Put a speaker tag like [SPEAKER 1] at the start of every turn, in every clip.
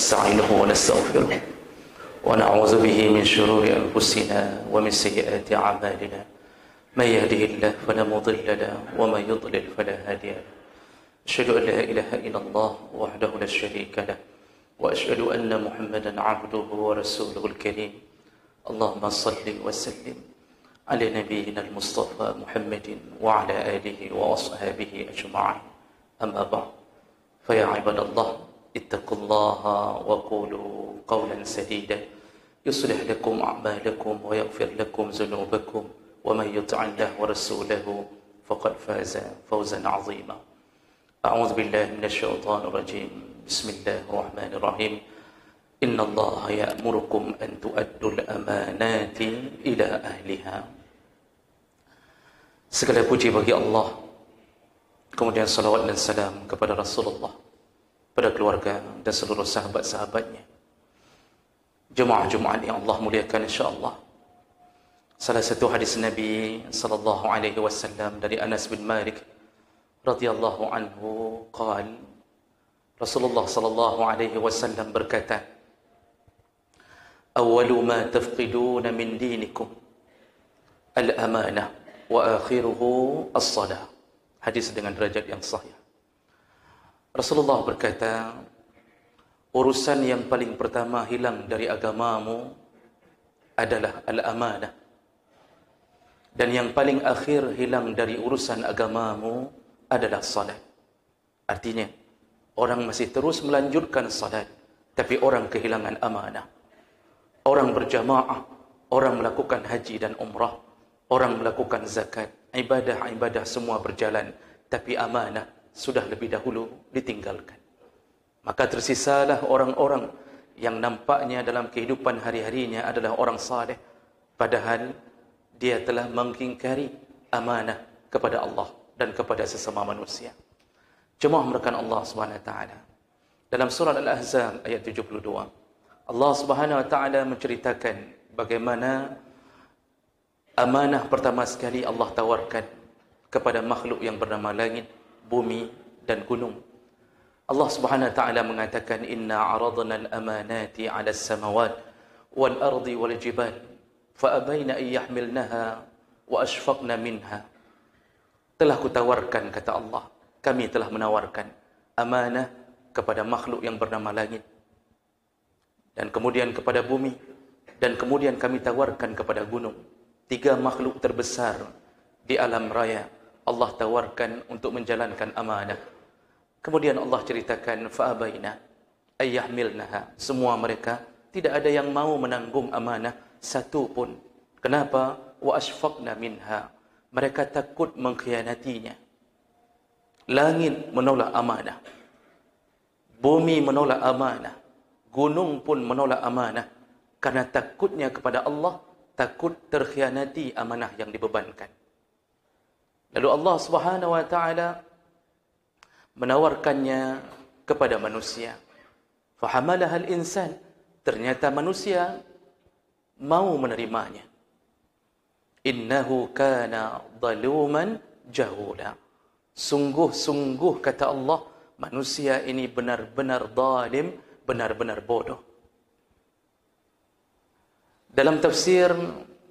[SPEAKER 1] ونستعينه ونستغفره ونعوذ به من شرور أنفسنا ومن سيئات أعمالنا من يهده الله فلا مضل له ومن يضلل فلا هادي له أشهد أن لا إله إلا الله وحده لا شريك له وأشهد أن محمدا عبده ورسوله الكريم اللهم صل وسلم على نبينا المصطفى محمد وعلى آله وأصحابه أجمعين أما بعد فيا عباد الله اتقوا الله وقولوا قولا سديدا يصلح لكم أعمالكم ويغفر لكم ذنوبكم ومن يطع الله ورسوله فقد فاز فوزا عظيما أعوذ بالله من الشيطان الرجيم بسم الله الرحمن الرحيم إن الله يأمركم أن تؤدوا الأمانات إلى أهلها. Segala puji bagi Allah, kemudian salawat dan salam kepada Rasulullah, pada keluarga dan seluruh sahabat-sahabatnya. Jemaah Jumaat yang Allah muliakan insya-Allah. Salah satu hadis Nabi sallallahu alaihi wasallam dari Anas bin Malik radhiyallahu anhu qala Rasulullah sallallahu alaihi wasallam berkata, "Awwalu ma tafqiduna min dinikum al-amanah wa akhiruhu as-salah." Hadis dengan derajat yang sahih. Rasulullah berkata, urusan yang paling pertama hilang dari agamamu adalah al-amanah. Dan yang paling akhir hilang dari urusan agamamu adalah salat. Artinya, orang masih terus melanjutkan salat, tapi orang kehilangan amanah. Orang berjamaah, orang melakukan haji dan umrah, orang melakukan zakat, ibadah-ibadah semua berjalan, tapi amanah sudah lebih dahulu ditinggalkan. Maka tersisalah orang-orang yang nampaknya dalam kehidupan hari-harinya adalah orang saleh, padahal dia telah mengingkari amanah kepada Allah dan kepada sesama manusia. Jemaah merakan Allah Subhanahu wa taala. Dalam surah Al-Ahzab ayat 72, Allah Subhanahu wa taala menceritakan bagaimana amanah pertama sekali Allah tawarkan kepada makhluk yang bernama langit, bumi dan gunung. Allah Subhanahu wa taala mengatakan, "Inna 'aradna al-amanati 'ala as-samawati wal ardi wal jibal fa abaina an yahmilnaha wa ashfaqna minha." Telah kutawarkan, kata Allah, kami telah menawarkan amanah kepada makhluk yang bernama langit, dan kemudian kepada bumi, dan kemudian kami tawarkan kepada gunung. Tiga makhluk terbesar di alam raya Allah tawarkan untuk menjalankan amanah. Kemudian Allah ceritakan, fa'abaina ayyahmilnaha. Semua mereka tidak ada yang mau menanggung amanah satu pun. Kenapa? Wa ashfaqna minha. Mereka takut mengkhianatinya. Langit menolak amanah, bumi menolak amanah, gunung pun menolak amanah, karena takutnya kepada Allah, takut terkhianati amanah yang dibebankan. Lalu Allah Subhanahu wa taala menawarkannya kepada manusia. Fahamalaha al-insan. Ternyata manusia mau menerimanya. Innahu kana zaluman jahula. Sungguh-sungguh, kata Allah, manusia ini benar-benar zalim, benar-benar bodoh. Dalam tafsir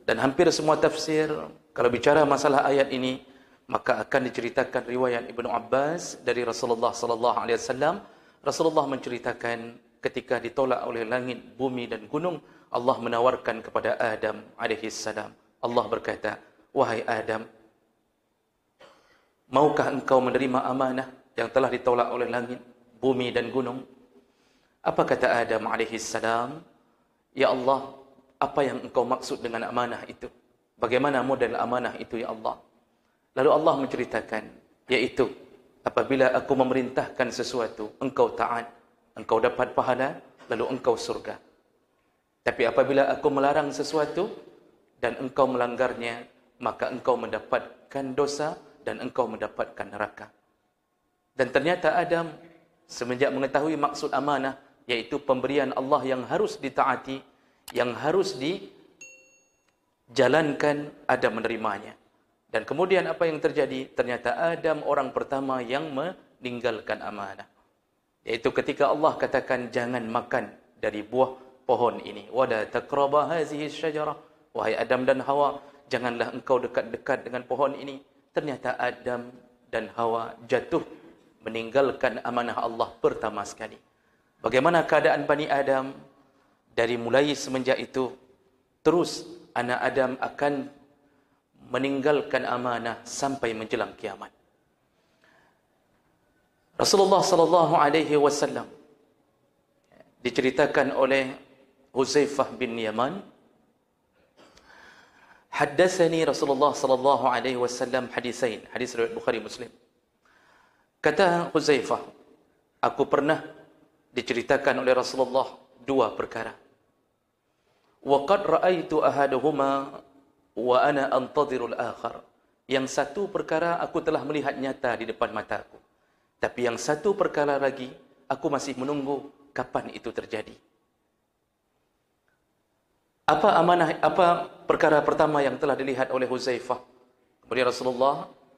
[SPEAKER 1] dan hampir semua tafsir, kalau bicara masalah ayat ini, maka akan diceritakan riwayat Ibnu Abbas dari Rasulullah sallallahu alaihi wasallam. Rasulullah menceritakan ketika ditolak oleh langit, bumi dan gunung, Allah menawarkan kepada Adam alaihi salam. Allah berkata, "Wahai Adam, maukah engkau menerima amanah yang telah ditolak oleh langit, bumi dan gunung?" Apa kata Adam alaihi salam? "Ya Allah, apa yang engkau maksud dengan amanah itu? Bagaimana model amanah itu, ya Allah?" Lalu Allah menceritakan, yaitu apabila aku memerintahkan sesuatu, engkau taat, engkau dapat pahala, lalu engkau surga. Tapi apabila aku melarang sesuatu dan engkau melanggarnya, maka engkau mendapatkan dosa dan engkau mendapatkan neraka. Dan ternyata Adam semenjak mengetahui maksud amanah, yaitu pemberian Allah yang harus ditaati, yang harus dijalankan, Adam menerimanya. Dan kemudian apa yang terjadi? Ternyata Adam orang pertama yang meninggalkan amanah. Yaitu ketika Allah katakan jangan makan dari buah pohon ini. Wala taqraba hazihi syajarah. Wahai Adam dan Hawa, janganlah engkau dekat-dekat dengan pohon ini. Ternyata Adam dan Hawa jatuh meninggalkan amanah Allah pertama sekali. Bagaimana keadaan Bani Adam? Dari mulai semenjak itu, terus anak Adam akan meninggalkan amanah sampai menjelang kiamat. Rasulullah sallallahu alaihi wasallam diceritakan oleh Huzaifah bin Yaman, haddatsani Rasulullah sallallahu alaihi wasallam hadisain, hadis riwayat Bukhari Muslim. Kata Huzaifah, aku pernah diceritakan oleh Rasulullah dua perkara. Wa qad ra'aitu ahaduhuma wa ana antadhiru al-akhar. Yang satu perkara aku telah melihat nyata di depan mataku. Tapi yang satu perkara lagi aku masih menunggu kapan itu terjadi. Apa amanah, apa perkara pertama yang telah dilihat oleh Huzaifah?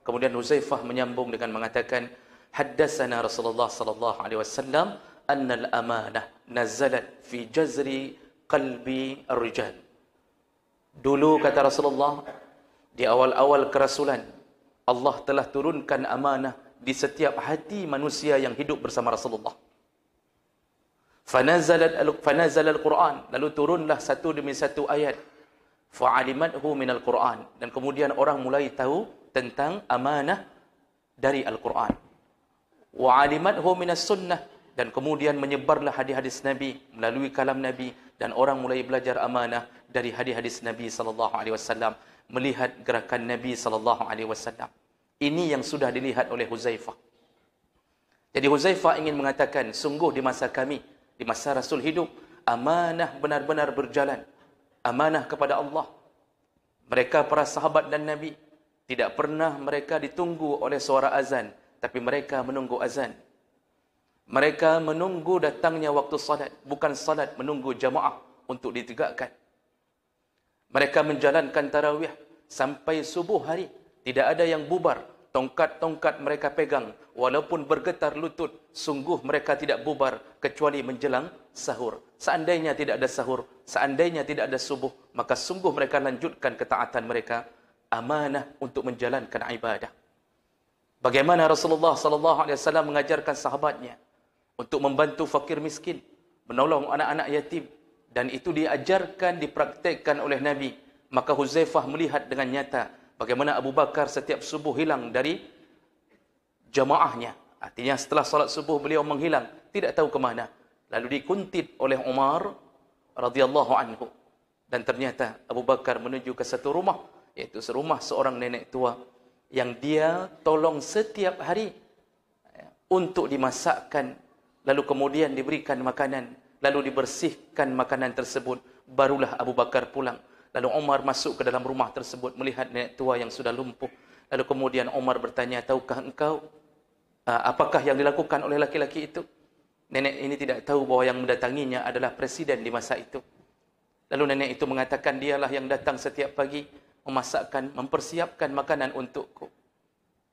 [SPEAKER 1] Kemudian Huzaifah menyambung dengan mengatakan, haddatsana Rasulullah sallallahu alaihi wasallam anna al-amanah nazalat fi jazri qalbi ar-rijal. Dulu kata Rasulullah, di awal-awal kerasulan, Allah telah turunkan amanah di setiap hati manusia yang hidup bersama Rasulullah. Fanazal al-Quran, lalu turunlah satu demi satu ayat. Fa'alimathu minal Quran, dan kemudian orang mulai tahu tentang amanah dari Al-Quran. Wa'alimathu minas sunnah, dan kemudian menyebarlah hadis-hadis Nabi melalui kalam Nabi, dan orang mulai belajar amanah dari hadis-hadis Nabi sallallahu alaihi wasallam, melihat gerakan Nabi sallallahu alaihi wasallam. Ini yang sudah dilihat oleh Huzaifah. Jadi Huzaifah ingin mengatakan, sungguh di masa kami, di masa Rasul hidup, amanah benar-benar berjalan. Amanah kepada Allah. Mereka para sahabat dan Nabi, tidak pernah mereka ditunggu oleh suara azan, tapi mereka menunggu azan. Mereka menunggu datangnya waktu salat, bukan salat menunggu jamaah untuk ditegakkan. Mereka menjalankan tarawih sampai subuh hari. Tidak ada yang bubar. Tongkat-tongkat mereka pegang. Walaupun bergetar lutut, sungguh mereka tidak bubar kecuali menjelang sahur. Seandainya tidak ada sahur, seandainya tidak ada subuh, maka sungguh mereka lanjutkan ketaatan mereka. Amanah untuk menjalankan ibadah. Bagaimana Rasulullah SAW mengajarkan sahabatnya untuk membantu fakir miskin, menolong anak-anak yatim, dan itu diajarkan, dipraktekkan oleh Nabi. Maka Huzaifah melihat dengan nyata bagaimana Abu Bakar setiap subuh hilang dari jamaahnya. Artinya setelah salat subuh beliau menghilang, tidak tahu ke mana. Lalu dikuntit oleh Umar radhiyallahu anhu. Dan ternyata Abu Bakar menuju ke satu rumah, yaitu rumah seorang nenek tua yang dia tolong setiap hari untuk dimasakkan, lalu kemudian diberikan makanan, lalu dibersihkan makanan tersebut, barulah Abu Bakar pulang. Lalu Umar masuk ke dalam rumah tersebut, melihat nenek tua yang sudah lumpuh. Lalu kemudian Umar bertanya, tahukah engkau apakah yang dilakukan oleh laki-laki itu? Nenek ini tidak tahu bahwa yang mendatanginya adalah presiden di masa itu. Lalu nenek itu mengatakan, dialah yang datang setiap pagi, memasakkan, mempersiapkan makanan untukku.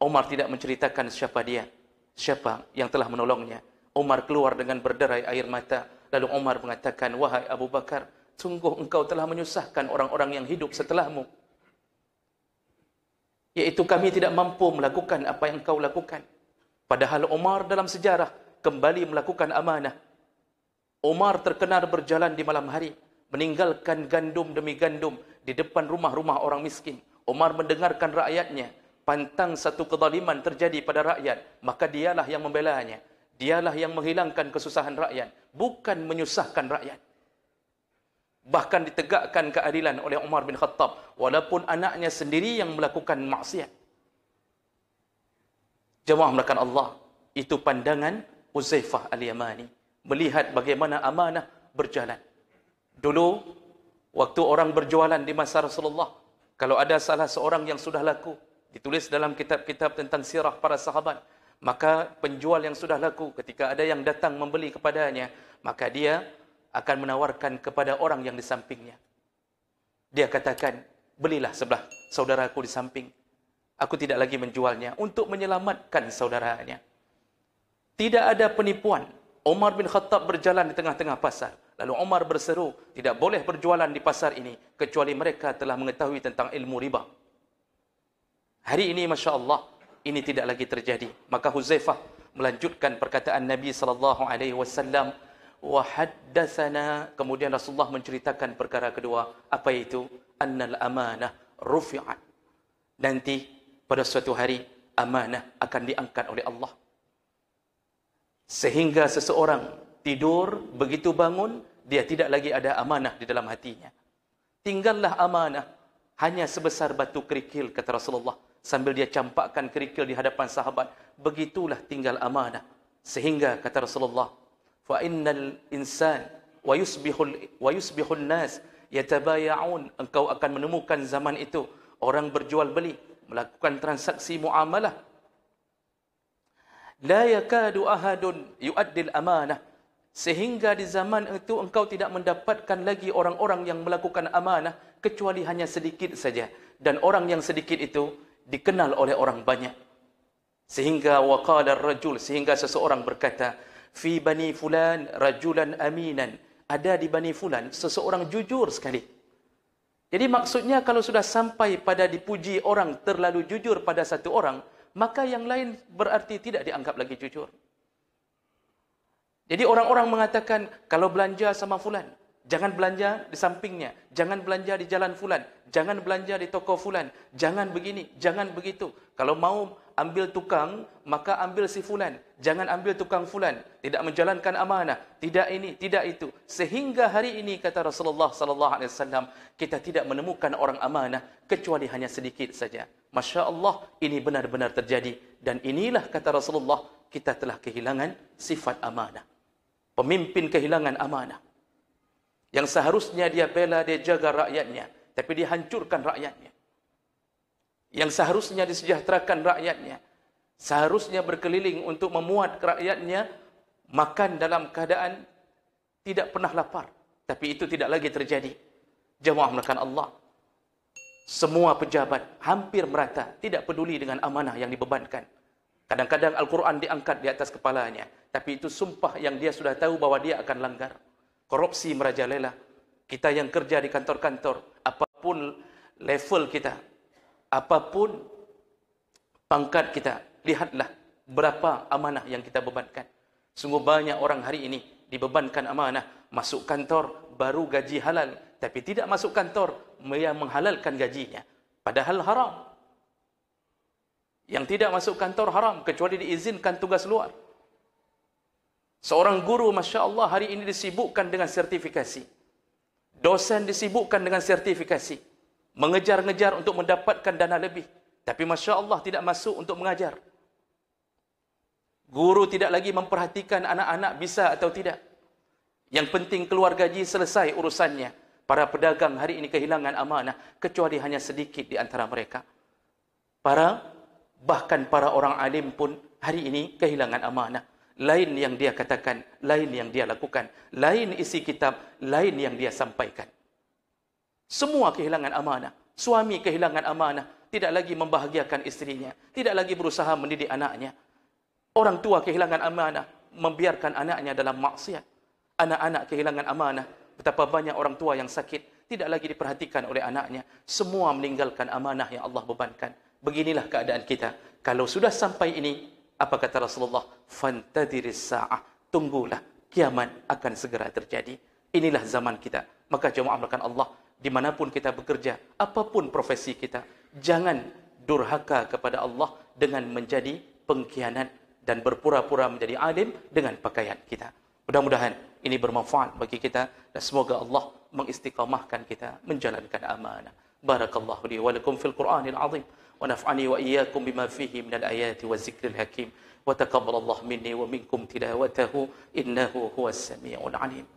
[SPEAKER 1] Umar tidak menceritakan siapa dia, siapa yang telah menolongnya. Umar keluar dengan berderai air mata. Lalu Umar mengatakan, wahai Abu Bakar, sungguh engkau telah menyusahkan orang-orang yang hidup setelahmu. Yaitu kami tidak mampu melakukan apa yang engkau lakukan. Padahal Umar dalam sejarah kembali melakukan amanah. Umar terkenal berjalan di malam hari, meninggalkan gandum demi gandum di depan rumah-rumah orang miskin. Umar mendengarkan rakyatnya, pantang satu kezaliman terjadi pada rakyat, maka dialah yang membelanya. Dialah yang menghilangkan kesusahan rakyat, bukan menyusahkan rakyat. Bahkan ditegakkan keadilan oleh Umar bin Khattab, walaupun anaknya sendiri yang melakukan maksiat. Jemaah melakukan Allah, itu pandangan Huzaifah al-Yamani, melihat bagaimana amanah berjalan. Dulu, waktu orang berjualan di masa Rasulullah, kalau ada salah seorang yang sudah laku, ditulis dalam kitab-kitab tentang sirah para sahabat, maka penjual yang sudah laku, ketika ada yang datang membeli kepadanya, maka dia akan menawarkan kepada orang yang di sampingnya. Dia katakan, belilah sebelah saudaraku di samping. Aku tidak lagi menjualnya, untuk menyelamatkan saudaranya. Tidak ada penipuan, Umar bin Khattab berjalan di tengah-tengah pasar. Lalu Umar berseru, tidak boleh berjualan di pasar ini kecuali mereka telah mengetahui tentang ilmu riba. Hari ini Masya Allah, ini tidak lagi terjadi. Maka Huzaifah melanjutkan perkataan Nabi SAW. Wa haddatsana, kemudian Rasulullah menceritakan perkara kedua. Apa itu? Annal amanah rufi'at. Nanti pada suatu hari amanah akan diangkat oleh Allah. Sehingga seseorang tidur, begitu bangun, dia tidak lagi ada amanah di dalam hatinya. Tinggallah amanah hanya sebesar batu kerikil, kata Rasulullah. Sambil dia campakkan kerikil di hadapan sahabat. Begitulah tinggal amanah. Sehingga, kata Rasulullah, fa innal insan wa yusbihul nas yatabaya'un. Engkau akan menemukan zaman itu orang berjual beli, melakukan transaksi muamalah. La yakadu ahadun yu'addil amanah. Sehingga di zaman itu engkau tidak mendapatkan lagi orang-orang yang melakukan amanah kecuali hanya sedikit saja. Dan orang yang sedikit itu dikenal oleh orang banyak. Sehingga waqala ar-rajul, sehingga seseorang berkata, fi bani fulan rajulan aminan. Ada di bani fulan seseorang jujur sekali. Jadi maksudnya kalau sudah sampai pada dipuji orang terlalu jujur pada satu orang, maka yang lain berarti tidak dianggap lagi jujur. Jadi orang-orang mengatakan, kalau belanja sama fulan, jangan belanja di sampingnya, jangan belanja di jalan fulan, jangan belanja di toko fulan, jangan begini, jangan begitu. Kalau mau ambil tukang, maka ambil si fulan, jangan ambil tukang fulan, tidak menjalankan amanah, tidak ini, tidak itu. Sehingga hari ini, kata Rasulullah SAW, kita tidak menemukan orang amanah kecuali hanya sedikit saja. Masya Allah, ini benar-benar terjadi. Dan inilah, kata Rasulullah, kita telah kehilangan sifat amanah. Pemimpin kehilangan amanah. Yang seharusnya dia bela, dia jaga rakyatnya, tapi dia hancurkan rakyatnya. Yang seharusnya disejahterakan rakyatnya, seharusnya berkeliling untuk memuat rakyatnya, makan dalam keadaan tidak pernah lapar. Tapi itu tidak lagi terjadi. Jemaah melakukan Allah. Semua pejabat hampir merata, tidak peduli dengan amanah yang dibebankan. Kadang-kadang Al-Quran diangkat di atas kepalanya, tapi itu sumpah yang dia sudah tahu bahwa dia akan langgar. Korupsi merajalela. Kita yang kerja di kantor-kantor, apapun level kita, apapun pangkat kita, lihatlah berapa amanah yang kita bebankan. Sungguh banyak orang hari ini dibebankan amanah, masuk kantor baru gaji halal, tapi tidak masuk kantor yang menghalalkan gajinya, padahal haram. Yang tidak masuk kantor haram kecuali diizinkan tugas luar. Seorang guru, Masya Allah, hari ini disibukkan dengan sertifikasi. Dosen disibukkan dengan sertifikasi. Mengejar-ngejar untuk mendapatkan dana lebih. Tapi Masya Allah tidak masuk untuk mengajar. Guru tidak lagi memperhatikan anak-anak bisa atau tidak. Yang penting keluar gaji, selesai urusannya. Para pedagang hari ini kehilangan amanah, kecuali hanya sedikit di antara mereka. Bahkan para orang alim pun hari ini kehilangan amanah. Lain yang dia katakan, lain yang dia lakukan, lain isi kitab, lain yang dia sampaikan. Semua kehilangan amanah. Suami kehilangan amanah, tidak lagi membahagiakan istrinya, tidak lagi berusaha mendidik anaknya. Orang tua kehilangan amanah, membiarkan anaknya dalam maksiat. Anak-anak kehilangan amanah, betapa banyak orang tua yang sakit, tidak lagi diperhatikan oleh anaknya. Semua meninggalkan amanah yang Allah bebankan. Beginilah keadaan kita. Kalau sudah sampai ini, apa kata Rasulullah? Fantadiris sa'ah. Tunggulah, kiamat akan segera terjadi. Inilah zaman kita. Maka jemaah melakukan Allah, dimanapun kita bekerja, apapun profesi kita, jangan durhaka kepada Allah dengan menjadi pengkhianat dan berpura-pura menjadi alim dengan pakaian kita. Mudah-mudahan ini bermanfaat bagi kita dan semoga Allah mengistiqamahkan kita menjalankan amanah. Barakallahu li wa lakum fil Qur'anil azim wa naf'ani wa iyyakum bima fihi minal ayati wa zikril hakim wa taqabbalallahu minni wa minkum tilawatahu innahu huwas samiul alim.